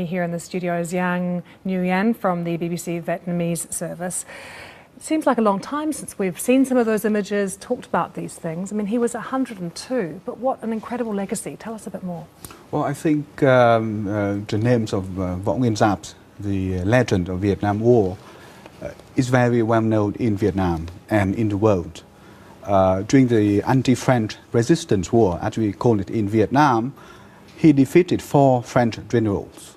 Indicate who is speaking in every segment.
Speaker 1: Here in the studio is Giang Nguyen from the BBC Vietnamese service. It seems like a long time since we've seen some of those images, talked about these things. I mean, he was 102, but what an incredible legacy. Tell us a bit more.
Speaker 2: Well, I think the names of Võ Nguyên Giáp, the legend of Vietnam War, is very well known in Vietnam and in the world. During the anti-French resistance war, as we call it in Vietnam, he defeated 4 French generals.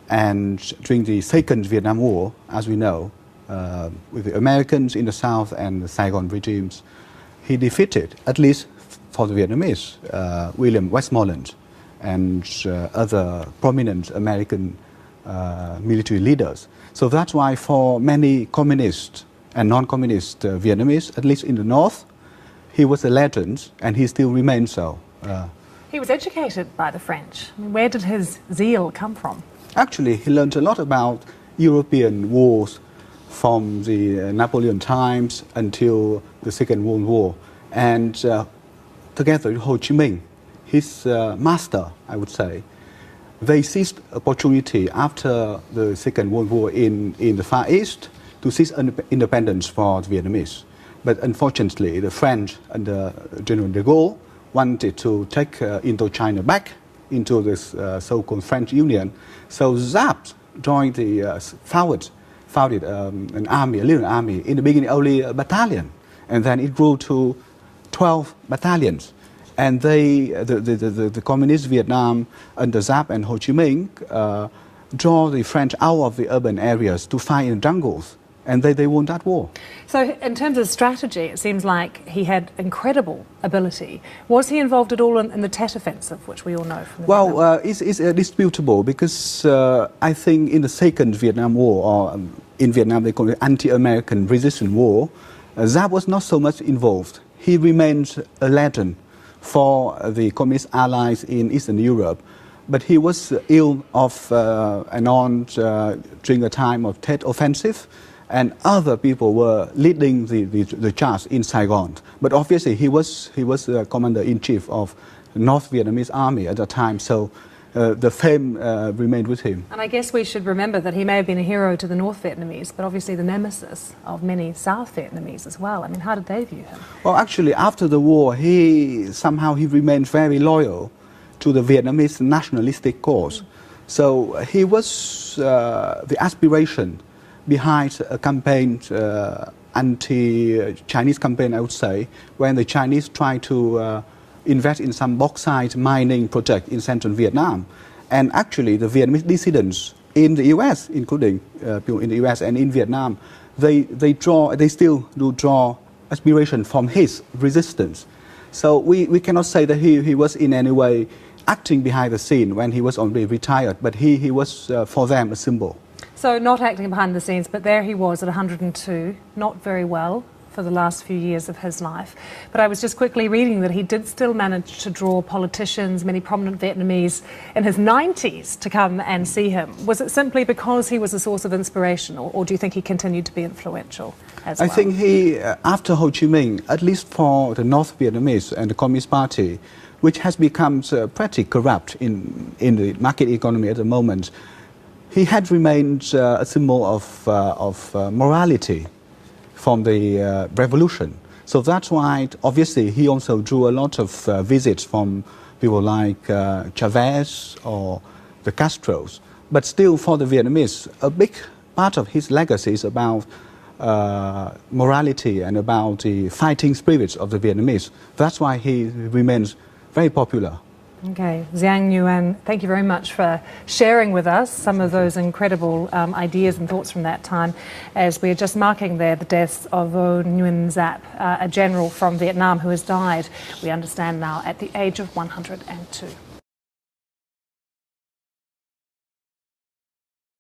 Speaker 2: And during the Second Vietnam War, as we know, with the Americans in the South and the Saigon regimes, he defeated, at least for the Vietnamese, William Westmoreland and other prominent American military leaders. So that's why for many communist and non-communist Vietnamese, at least in the North, he was a legend and he still remains so.
Speaker 1: He was educated by the French. I mean, where did his zeal come from?
Speaker 2: Actually, he learned a lot about European wars from the Napoleon times until the Second World War. And together with Ho Chi Minh, his master, I would say, they seized opportunity after the Second World War in the Far East to seize independence for the Vietnamese. But unfortunately, the French under General de Gaulle wanted to take Indochina back into this so-called French Union. So Giáp joined the founded an army, a little army. In the beginning, only a battalion, and then it grew to 12 battalions. And the communist Vietnam under Giáp and Ho Chi Minh draw the French out of the urban areas to fight in jungles. And they won that war.
Speaker 1: So in terms of strategy, it seems like he had incredible ability. Was he involved at all in the Tet Offensive, which we all know from the
Speaker 2: Well, it's disputable because I think in the Second Vietnam War, or in Vietnam they call it anti-American resistance war, Giáp was not so much involved. He remains a legend for the communist allies in Eastern Europe. But he was ill off and on during the time of Tet Offensive. And other people were leading the charge in Saigon. But obviously he was the commander-in-chief of the North Vietnamese army at the time, so the fame remained with him.
Speaker 1: And I guess we should remember that he may have been a hero to the North Vietnamese, but obviously the nemesis of many South Vietnamese as well. I mean, how did they view him?
Speaker 2: Well, actually, after the war, he remained very loyal to the Vietnamese nationalistic cause. So he was the aspiration behind a campaign, anti-Chinese campaign, I would say, when the Chinese tried to invest in some bauxite mining project in central Vietnam. And actually, the Vietnamese dissidents in the U.S., including people in the U.S. and in Vietnam, they still do draw aspiration from his resistance. So we cannot say that he was in any way acting behind the scene when he was already retired, but he was for them a symbol.
Speaker 1: So not acting behind the scenes, but there he was at 102, not very well for the last few years of his life. But I was just quickly reading that he did still manage to draw politicians, many prominent Vietnamese in his 90s to come and see him. Was it simply because he was a source of inspiration, or do you think he continued to be influential as well?
Speaker 2: I think he, after Ho Chi Minh, at least for the North Vietnamese and the Communist Party, which has become pretty corrupt in the market economy at the moment, he had remained a symbol of morality from the revolution. So that's why, obviously, he also drew a lot of visits from people like Chavez or the Castros. But still, for the Vietnamese, a big part of his legacy is about morality and about the fighting spirits of the Vietnamese. That's why he remains very popular.
Speaker 1: Okay, Giang Nguyen, thank you very much for sharing with us some of those incredible ideas and thoughts from that time, as we are just marking there the deaths of Võ Nguyên Giáp, a general from Vietnam who has died, we understand now, at the age of 102.